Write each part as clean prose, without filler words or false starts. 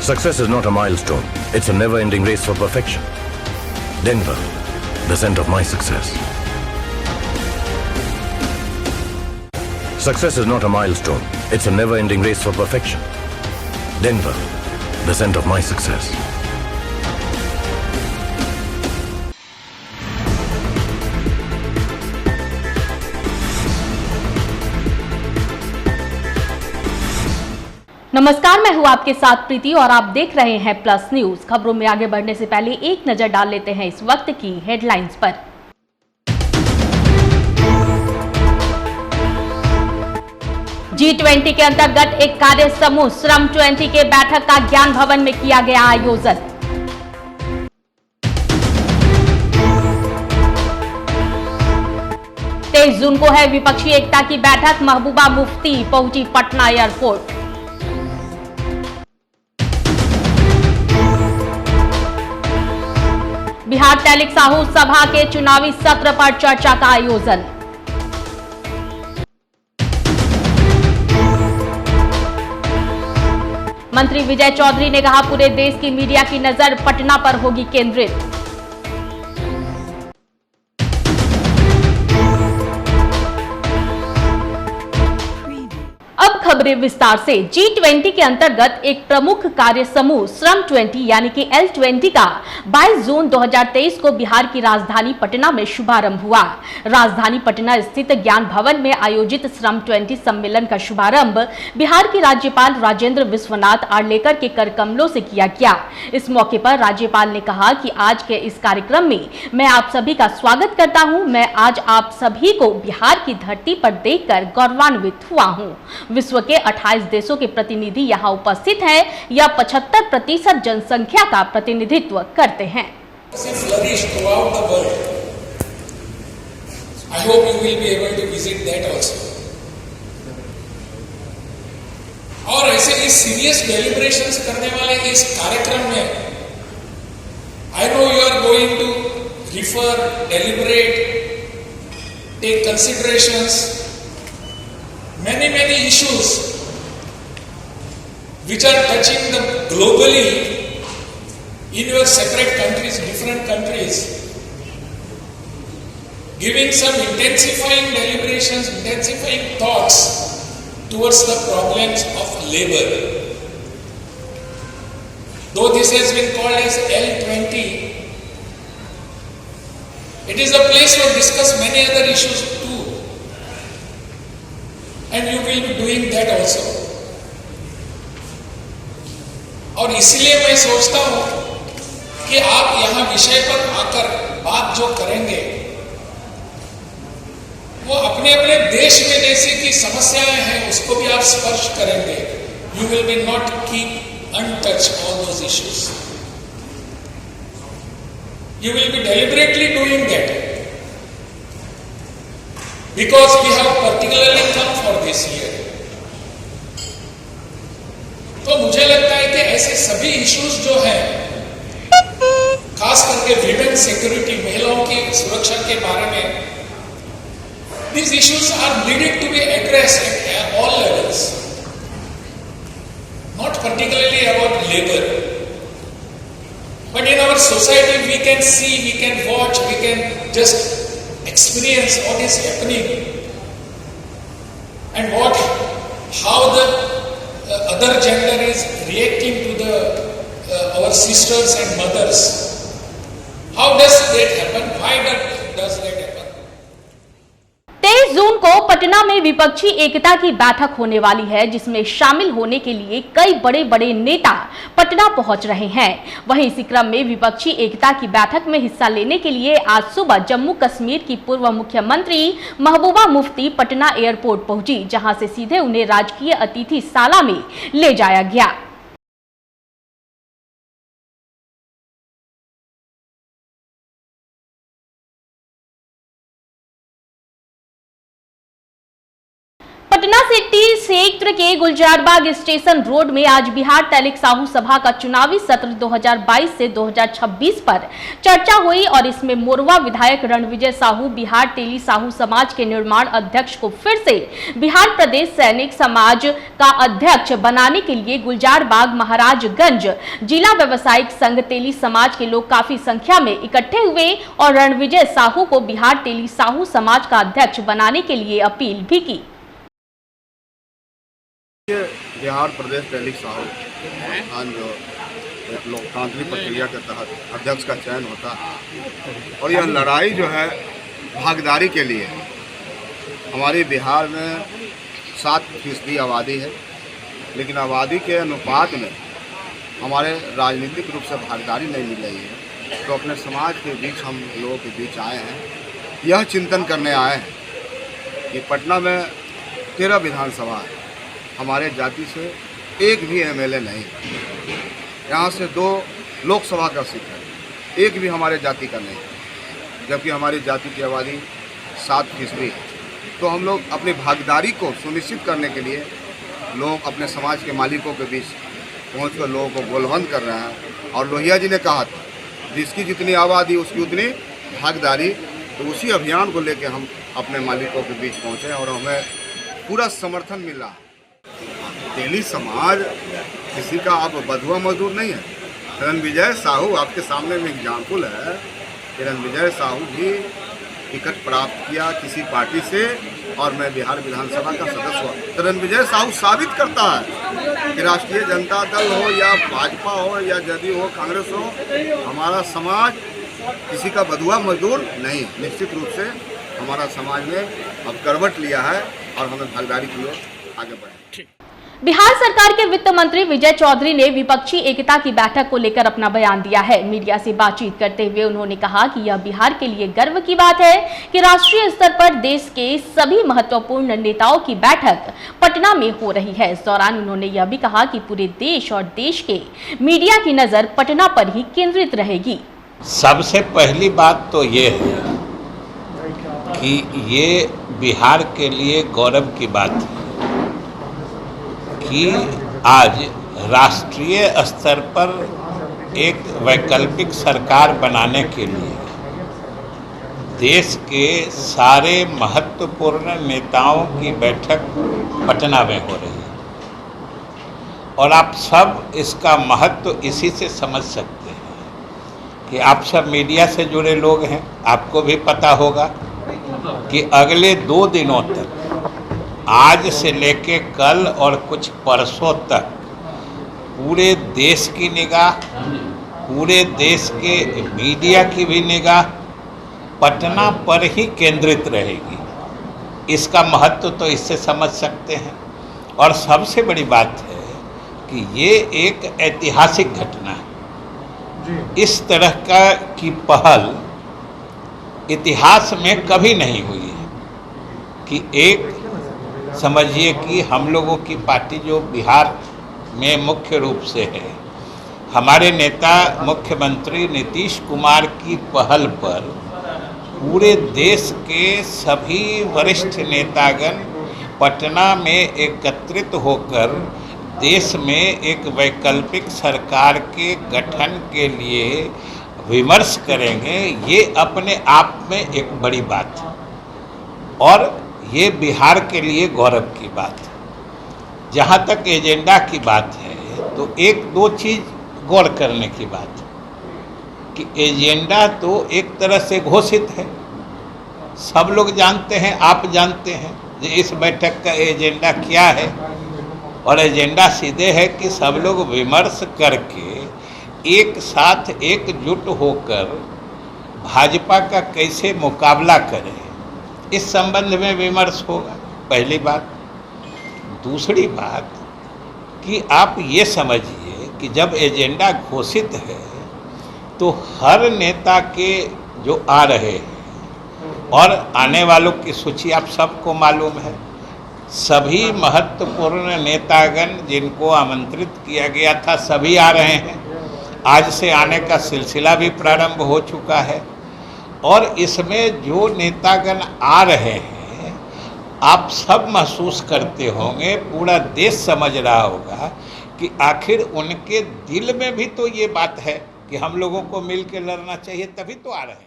Success is not a milestone. It's a never-ending race for perfection. Denver, the scent of my success. Success is not a milestone. It's a never-ending race for perfection. Denver, the scent of my success. नमस्कार, मैं हूं आपके साथ प्रीति और आप देख रहे हैं प्लस न्यूज। खबरों में आगे बढ़ने से पहले एक नजर डाल लेते हैं इस वक्त की हेडलाइंस पर। G20 के अंतर्गत एक कार्य समूह श्रम 20 के बैठक का ज्ञान भवन में किया गया आयोजन। तेईस जून को है विपक्षी एकता की बैठक, महबूबा मुफ्ती पहुंची पटना एयरपोर्ट। बिहार तैलिक साहू सभा के चुनावी सत्र पर चर्चा का आयोजन। मंत्री विजय चौधरी ने कहा, पूरे देश की मीडिया की नजर पटना पर होगी केंद्रित। अब खबरें विस्तार से। G20 के अंतर्गत एक प्रमुख कार्य समूह श्रम 20 यानी कि L20 का 22 जून 2023 को बिहार की राजधानी पटना में शुभारंभ हुआ। राजधानी पटना स्थित ज्ञान भवन में आयोजित श्रम 20 सम्मेलन का शुभारंभ बिहार के राज्यपाल राजेंद्र विश्वनाथ आर्लेकर के कर कमलों से किया गया। इस मौके पर राज्यपाल ने कहा कि आज के इस कार्यक्रम में मैं आप सभी का स्वागत करता हूं। मैं आज आप सभी को बिहार की धरती पर देखकर गौरवान्वित हुआ हूं। विश्व के 28 देशों के प्रतिनिधि यहाँ उपस्थित हैं या 75% जनसंख्या का प्रतिनिधित्व करते हैं। और ऐसे इस सीरियस डेलिब्रेशंस करने वाले इस कार्यक्रम में I know you are going to refer, deliberate, take considerations many issues which are touching the globally in your separate countries, different countries, giving some intensifying deliberations, intensifying thoughts towards the problems of labor. Though this has been called as L20, it is a place to discuss many other issues too. And you will be doing that also. और इसीलिए मैं सोचता हूं कि आप यहां विषय पर आकर बात जो करेंगे वो अपने अपने देश में जैसे कि समस्याएं हैं उसको भी आप स्पर्श करेंगे। You will be not keep untouch all those issues. You will be deliberately doing that because we have particularly come for this year. तो मुझे लगता है कि ऐसे सभी इश्यूज जो हैं, खास करके विमेन सिक्योरिटी, महिलाओं की सुरक्षा के बारे में, these issues are needed to be addressed at all levels, not particularly about labor, but in our society we can see, we can watch, we can just experience what is happening and how the other gender is reacting to our sisters and mothers. How does that happen? Why does that happen? 23 जून को पटना में विपक्षी एकता की बैठक होने वाली है, जिसमें शामिल होने के लिए कई बड़े बड़े नेता पटना पहुंच रहे हैं। वहीं इसी क्रम में विपक्षी एकता की बैठक में हिस्सा लेने के लिए आज सुबह जम्मू कश्मीर की पूर्व मुख्यमंत्री महबूबा मुफ्ती पटना एयरपोर्ट पहुंची, जहां से सीधे उन्हें राजकीय अतिथिशाला में ले जाया गया। पटना सिटी क्षेत्र के गुलजारबाग स्टेशन रोड में आज बिहार तैलिक साहू सभा का चुनावी सत्र 2022 से 2026 पर चर्चा हुई और इसमें मोरवा विधायक रणविजय साहू बिहार टेली साहू समाज के निर्माण अध्यक्ष को फिर से बिहार प्रदेश सैनिक समाज का अध्यक्ष बनाने के लिए गुलजारबाग महाराजगंज जिला व्यवसायिक संघ तेली समाज के लोग काफी संख्या में इकट्ठे हुए और रणविजय साहू को बिहार टेली साहू समाज का अध्यक्ष बनाने के लिए अपील भी की। बिहार प्रदेश टेली साहू संस्थान जो एक लोकतांत्रिक प्रक्रिया के तहत अध्यक्ष का चयन होता है और यह लड़ाई जो है भागीदारी के लिए हमारे बिहार में 7% आबादी है, लेकिन आबादी के अनुपात में हमारे राजनीतिक रूप से भागीदारी नहीं मिल रही है। तो अपने समाज के बीच हम लोगों के बीच आए हैं, यह चिंतन करने आए हैं कि पटना में 13 विधानसभा है, हमारे जाति से एक भी एमएलए नहीं, यहाँ से 2 लोकसभा का सीट है, एक भी हमारे जाति का नहीं, जबकि हमारी जाति की आबादी 7% है। तो हम लोग अपनी भागीदारी को सुनिश्चित करने के लिए लोग अपने समाज के मालिकों के बीच पहुंचकर लोगों को गोलबंद कर रहे हैं। और लोहिया जी ने कहा था जिसकी जितनी आबादी उसकी उतनी भागीदारी, तो उसी अभियान को लेकर हम अपने मालिकों के बीच पहुँचे और हमें पूरा समर्थन मिला। तेली समाज किसी का अब बधुआ मजदूर नहीं है। रणविजय साहू आपके सामने में एग्जाम्पल है कि रणविजय साहू भी टिकट प्राप्त किया किसी पार्टी से और मैं बिहार विधानसभा का सदस्य हुआ। तो रणविजय साहू साबित करता है कि राष्ट्रीय जनता दल हो या भाजपा हो या जदयू हो कांग्रेस हो, हमारा समाज किसी का बधुआ मजदूर नहीं है। निश्चित रूप से हमारा समाज ने अब करवट लिया है और हमें भागीदारी की ओर आगे बढ़े। बिहार सरकार के वित्त मंत्री विजय चौधरी ने विपक्षी एकता की बैठक को लेकर अपना बयान दिया है। मीडिया से बातचीत करते हुए उन्होंने कहा कि यह बिहार के लिए गर्व की बात है कि राष्ट्रीय स्तर पर देश के सभी महत्वपूर्ण नेताओं की बैठक पटना में हो रही है। इस दौरान उन्होंने यह भी कहा कि पूरे देश और देश के मीडिया की नजर पटना पर ही केंद्रित रहेगी। सबसे पहली बात तो ये है कि ये बिहार के लिए गौरव की बात है कि आज राष्ट्रीय स्तर पर एक वैकल्पिक सरकार बनाने के लिए देश के सारे महत्वपूर्ण नेताओं की बैठक पटना में हो रही है और आप सब इसका महत्व इसी से समझ सकते हैं कि आप सब मीडिया से जुड़े लोग हैं। आपको भी पता होगा कि अगले 2 दिनों तक, आज से लेके कल और कुछ परसों तक, पूरे देश की निगाह, पूरे देश के मीडिया की भी निगाह पटना पर ही केंद्रित रहेगी। इसका महत्व तो इससे समझ सकते हैं। और सबसे बड़ी बात है कि ये एक ऐतिहासिक घटना है। इस तरह की पहल इतिहास में कभी नहीं हुई है कि एक समझिए कि हम लोगों की पार्टी जो बिहार में मुख्य रूप से है, हमारे नेता मुख्यमंत्री नीतीश कुमार की पहल पर पूरे देश के सभी वरिष्ठ नेतागण पटना में एकत्रित होकर देश में एक वैकल्पिक सरकार के गठन के लिए विमर्श करेंगे। ये अपने आप में एक बड़ी बात है और ये बिहार के लिए गौरव की बात है। जहाँ तक एजेंडा की बात है तो 1-2 चीज़ गौर करने की बात है कि एजेंडा तो एक तरह से घोषित है, सब लोग जानते हैं, आप जानते हैं कि इस बैठक का एजेंडा क्या है। और एजेंडा सीधे है कि सब लोग विमर्श करके एक साथ एकजुट होकर भाजपा का कैसे मुकाबला करें, इस संबंध में विमर्श होगा। पहली बात। दूसरी बात कि आप ये समझिए कि जब एजेंडा घोषित है तो हर नेता के जो आ रहे हैं और आने वालों की सूची आप सबको मालूम है। सभी महत्वपूर्ण नेतागण जिनको आमंत्रित किया गया था सभी आ रहे हैं। आज से आने का सिलसिला भी प्रारंभ हो चुका है और इसमें जो नेतागण आ रहे हैं आप सब महसूस करते होंगे, पूरा देश समझ रहा होगा कि आखिर उनके दिल में भी तो ये बात है कि हम लोगों को मिल के लड़ना चाहिए, तभी तो आ रहे हैं।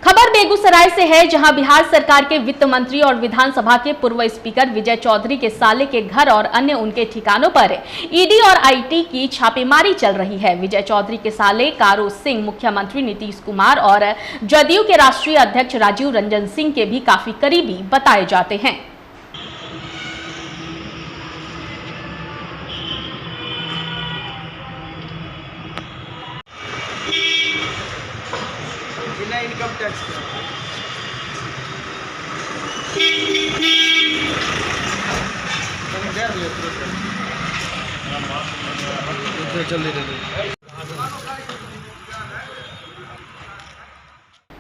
खबर बेगूसराय से है, जहां बिहार सरकार के वित्त मंत्री और विधानसभा के पूर्व स्पीकर विजय चौधरी के साले के घर और अन्य उनके ठिकानों पर ईडी और आईटी की छापेमारी चल रही है। विजय चौधरी के साले कारू सिंह मुख्यमंत्री नीतीश कुमार और जदयू के राष्ट्रीय अध्यक्ष राजीव रंजन सिंह के भी काफी करीबी बताए जाते हैं। इनकम टैक्स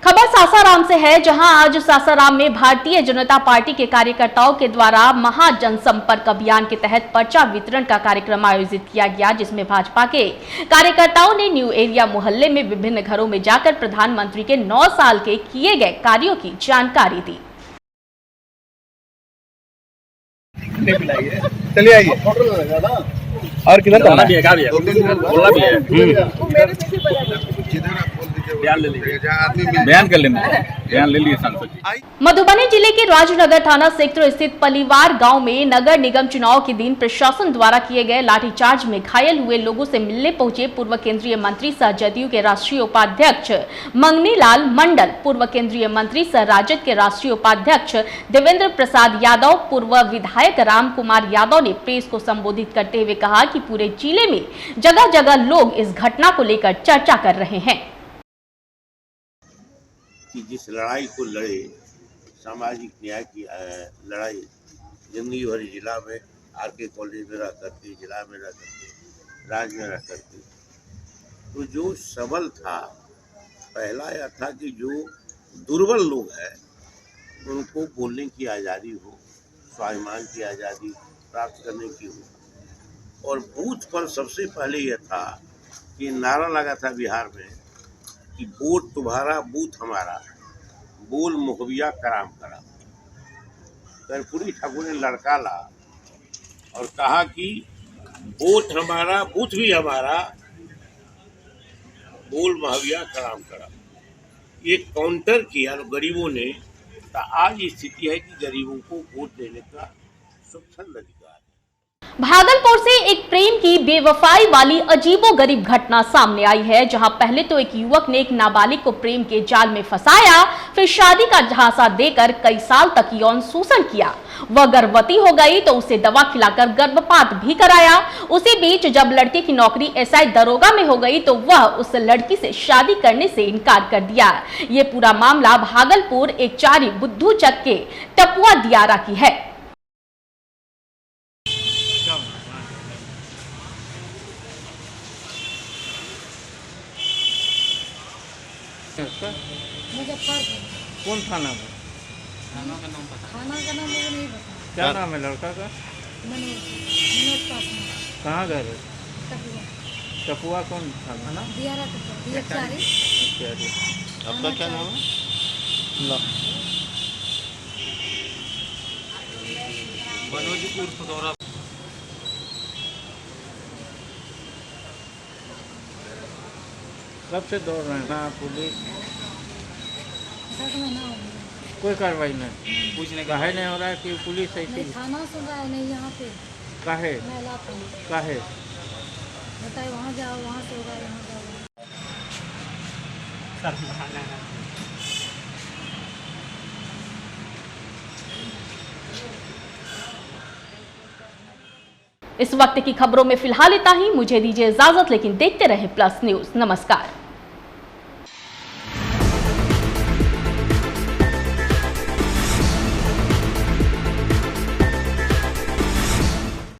खबर सासाराम से है, जहां आज सासाराम में भारतीय जनता पार्टी के कार्यकर्ताओं के द्वारा महाजनसंपर्क अभियान के तहत पर्चा वितरण का कार्यक्रम आयोजित किया गया, जिसमें भाजपा के कार्यकर्ताओं ने न्यू एरिया मोहल्ले में विभिन्न घरों में जाकर प्रधानमंत्री के 9 साल के किए गए कार्यों की जानकारी दी। चलिए आइए। और किधर बोलना भी है, बोलना भी है। बयान कर लेना, बयान ले लिए सांसद जी। मधुबनी जिले के राजनगर थाना क्षेत्र स्थित पलीवार गांव में नगर निगम चुनाव के दिन प्रशासन द्वारा किए गए लाठीचार्ज में घायल हुए लोगों से मिलने पहुंचे पूर्व केंद्रीय मंत्री सह जदयू के राष्ट्रीय उपाध्यक्ष मंगनीलाल मंडल, पूर्व केंद्रीय मंत्री सह राजद के राष्ट्रीय उपाध्यक्ष देवेंद्र प्रसाद यादव, पूर्व विधायक राम कुमार यादव ने प्रेस को संबोधित करते हुए कहा कि पूरे जिले में जगह जगह लोग इस घटना को लेकर चर्चा कर रहे हैं कि जिस लड़ाई को लड़े, सामाजिक न्याय की लड़ाई जिंदगी भर जिला में आरके कॉलेज में रह करके, जिला में रह करके, राज्य में रह करके, तो जो सबल था, पहला यह था कि जो दुर्बल लोग हैं उनको बोलने की आज़ादी हो, स्वाभिमान की आज़ादी प्राप्त करने की हो। और बूथ पर सबसे पहले यह था कि नारा लगा था बिहार में कि वोट तुम्हारा बूथ हमारा, बोल मुखबिया कराम कराम। कर्पूरी ठाकुर ने लड़का ला और कहा कि वोट हमारा बूथ भी हमारा, बोल मुखबिया कराम कराम। ये काउंटर किया गरीबों ने, तो आज स्थिति है कि गरीबों को वोट देने का स्वच्छंद अधिकार है। भागलपुर से एक प्रेम की बेवफाई वाली अजीबोगरीब घटना सामने आई है, जहां पहले तो एक युवक ने एक नाबालिग को प्रेम के जाल में फंसाया, फिर शादी का झांसा देकर कई साल तक यौन शोषण किया। वह गर्भवती हो गई तो उसे दवा खिलाकर गर्भपात भी कराया। उसी बीच जब लड़के की नौकरी एसआई दरोगा में हो गई तो वह उस लड़की से शादी करने से इनकार कर दिया। ये पूरा मामला भागलपुर एक चारी बुद्धू चक के टपुआ दियारा की है। मुजफ्फरपुर। कौन थाना में? थाना का नाम पता? थाना का नाम मुझे नहीं पता। क्या नाम है लड़का का? मनोज पासवान। कहाँ घर है? टपुआ। टपुआ कौन थाना ना? दियारा टपुआ, दियाचारी। अच्छा, आपका क्या नाम है? मनोज उर्फ गौरव। कब से दौड़ रहे हैं ना पुलिस? 10 महीना हो गया। कोई कार्रवाई नहीं, पूछने काहे नहीं हो रहा है कि पुलिस ऐसी? नहीं थाना सुन रहा है, नहीं यहाँ पे काहे महिला को काहे बताए वहाँ जाओ, वहाँ से होगा, यहाँ जाओ। इस वक्त की खबरों में फिलहाल इतना ही। मुझे दीजिए इजाजत, लेकिन देखते रहे प्लस न्यूज। नमस्कार।